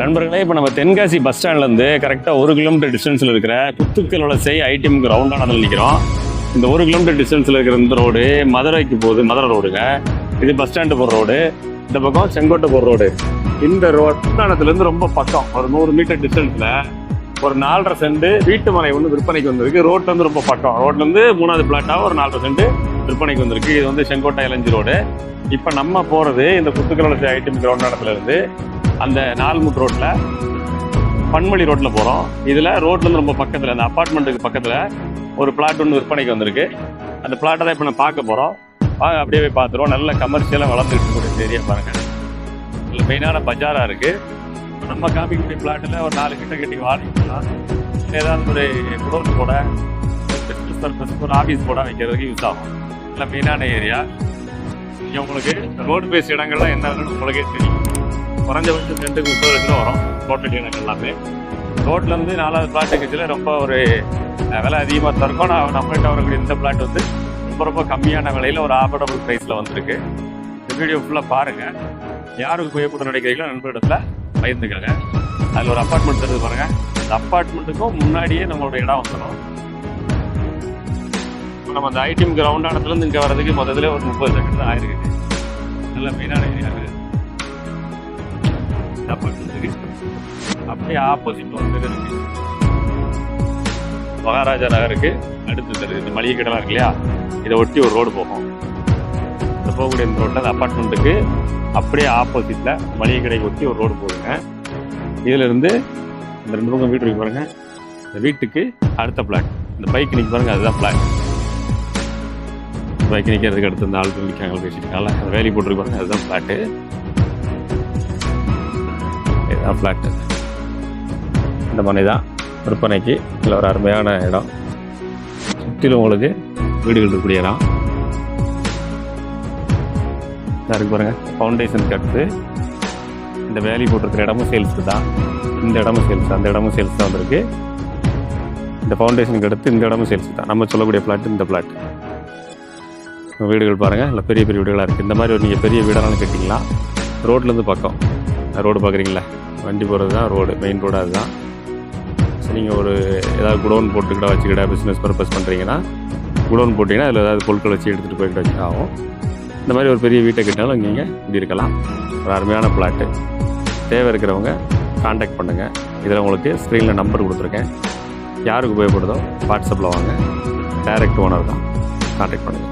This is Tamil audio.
நண்பர்களே, இப்போ நம்ம தென்காசி பஸ் ஸ்டாண்ட்லேருந்து கரெக்டாக 1 கிலோமீட்டர் டிஸ்டன்ஸில் இருக்கிற குத்துக்கல் வலசை ஐடிஎம்க்கு ரவுண்டானதில் நிற்கிறோம். இந்த 1 கிலோமீட்டர் டிஸ்டன்ஸில் இருக்கிற இந்த ரோடு மதுரைக்கு போகுது, மதுரை ரோடுங்க. இது பஸ் ஸ்டாண்டு போகிற ரோடு, இந்த பக்கம் செங்கோட்டை போகிற ரோடு. இந்த ரவுண்டானத்துலேருந்து ரொம்ப பக்கம், ஒரு 100 மீட்டர் டிஸ்டன்ஸில் ஒரு 4.5 சென்ட் வீட்டு மனை ஒன்று விற்பனைக்கு வந்திருக்கு. ரோட்லேருந்து ரொம்ப பக்கம், ரோட்லேருந்து 3வது பிளாட்டாக ஒரு 4.5 சென்ட் விற்பனைக்கு வந்திருக்கு. இது வந்து செங்கோட்டை இளஞ்சி ரோடு. இப்போ நம்ம போகிறது இந்த குத்துக்கல் வலசை ஐடிஎம் ரவுண்டானத்துலேருந்து அந்த 4 முட் ரோட்டில் பன்மொழி ரோட்டில் போகிறோம். இதில் ரோட்லேருந்து ரொம்ப பக்கத்தில், அந்த அப்பார்ட்மெண்ட்டுக்கு பக்கத்தில் ஒரு பிளாட் ஒன்று விற்பனைக்கு வந்திருக்கு. அந்த பிளாட்டை தான் இப்போ நான் பார்க்க போகிறோம். வாங்க அப்படியே போய் பார்த்துருவோம். நல்ல கமர்ஷியலாக வளர்ந்துட்டு இருக்கக்கூடிய ஏரியா பாருங்கள். இதில் மெயினான பஜாராக இருக்குது. நம்ம காமிக்கக்கூடிய பிளாட்டில் ஒரு 4 கிட்ட கட்டி வாங்கிக்கலாம். ஏதாவது ஒரு குடோன் போட, பிஸ்னஸ் பர்பஸ், ஒரு ஆஃபீஸ் போட வைக்கிறதுக்கு யூஸ் ஆகும். இல்லை மெயினான ஏரியா. இங்கே உங்களுக்கு ரோடு பேஸ் இடங்கள்லாம் என்னன்னு உங்களுக்கே தெரியும். குறைஞ்சபட்சம் 2-30 லட்சம் வரும் டோட்டல் இடங்கள் எல்லாமே. ரோட்லேருந்து 4வது பிளாட் கட்சியில் ரொம்ப ஒரு விலை அதிகமாக தான் இருக்கும். நம்மகிட்ட வரக்கூடிய இந்த பிளாட் வந்து ரொம்ப கம்மியான விலையில் ஒரு ஆஃபர்டபுள் ப்ரைஸில் வந்திருக்கு. இந்த வீடியோ ஃபுல்லாக பாருங்கள். யாருக்கு உபயோகப்பட்டு நினைக்கிறீங்களோ நண்பரிடத்தில் பகிர்ந்துக்காங்க. அதில் ஒரு அப்பார்ட்மெண்ட் இருக்குது பாருங்கள். அந்த அப்பார்ட்மெண்ட்டுக்கும் முன்னாடியே நம்மளோட இடம் வந்துடும். நம்ம அந்த ஐடிஎம் கிரவுண்டானத்துலேருந்து இங்கே வர்றதுக்கு மொத்தத்தில் ஒரு 30 செகண்ட் தான் ஆயிருக்குது. நல்ல மெயினான ஏரியா இருக்குது. அப்படியே ஆப்போசிட் வந்து இருக்கு மகாராஜா நகருக்கு அடுத்து தருது. இந்த மளிகை கடைலாம் இருக்கு இல்லையா, இதை ஒட்டி ஒரு ரோடு போகும். இந்த போகக்கூடிய இந்த ரோட்டில் அந்த அப்பார்ட்மெண்ட்டுக்கு அப்படியே ஆப்போசிட்டில் மளிகை கடைக்கு ஒட்டி ஒரு ரோடு போகுதுங்க. இதில் இருந்து இந்த 2 பக்கம் வீட்டு இருக்கு பாருங்க. இந்த வீட்டுக்கு அடுத்த பிளாட், இந்த பைக் நிற்க பாருங்க, அதுதான் பிளாட். பைக் நிற்கிறதுக்கு அடுத்து இந்த ஆளுக்கு நிற்காங்க, பேசிட்டுருக்காங்களா, அந்த வேலி போட்டுருக்கு பாருங்க, அதுதான் பிளாட்டு. இதுதான் ஃப்ளாட்டு. இந்த மனை தான் விற்பனைக்கு. இல்லை ஒரு அருமையான இடம். சுற்றிலும் உங்களுக்கு வீடுகள் இருக்கக்கூடிய இடம் இருக்கு பாருங்கள். ஃபவுண்டேஷன் கட்டு, இந்த வேலி போட்டிருக்கிற இடமும் சேல்ஸு தான். இந்த இடமும் சேல்ஸ், அந்த இடமும் சேல்ஸ் தான் வந்திருக்கு. இந்த ஃபவுண்டேஷனுக்கு அடுத்து இந்த இடமும் சேல்ஸ் தான். நம்ம சொல்லக்கூடிய ஃப்ளாட்டு இந்த ஃப்ளாட். வீடுகள் பாருங்கள், இல்லை பெரிய பெரிய வீடுகளாக இருக்குது. இந்த மாதிரி நீங்கள் பெரிய வீடானாலும் கட்டிக்கலாம். ரோட்லேருந்து பக்கம், ரோடு பார்க்குறீங்களா, வண்டி போகிறது தான் ரோடு, மெயின் ரோடு அதுதான். ஸோ நீங்கள் ஒரு ஏதாவது குடோன் போட்டுக்கிட்ட வச்சுக்கிட்ட பிஸ்னஸ் பர்பஸ் பண்ணுறீங்கன்னா குடோன் போட்டிங்கன்னா அதில் ஏதாவது பொருட்கள் வச்சு எடுத்துகிட்டு போய்கிட்ட வச்சு ஆகும். இந்த மாதிரி ஒரு பெரிய வீட்டை கட்டினாலும் நீங்கள் இப்படி இருக்கலாம். ஒரு அருமையான பிளாட்டு. தேவை இருக்கிறவங்க கான்டாக்ட் பண்ணுங்கள். இதில் உங்களுக்கு ஸ்க்ரீனில் நம்பர் கொடுத்துருக்கேன். யாருக்கு உபயோகப்படுதோ வாட்ஸ்அப்பில் வாங்க. டைரக்ட் ஓனர் தான், கான்டாக்ட் பண்ணுங்கள்.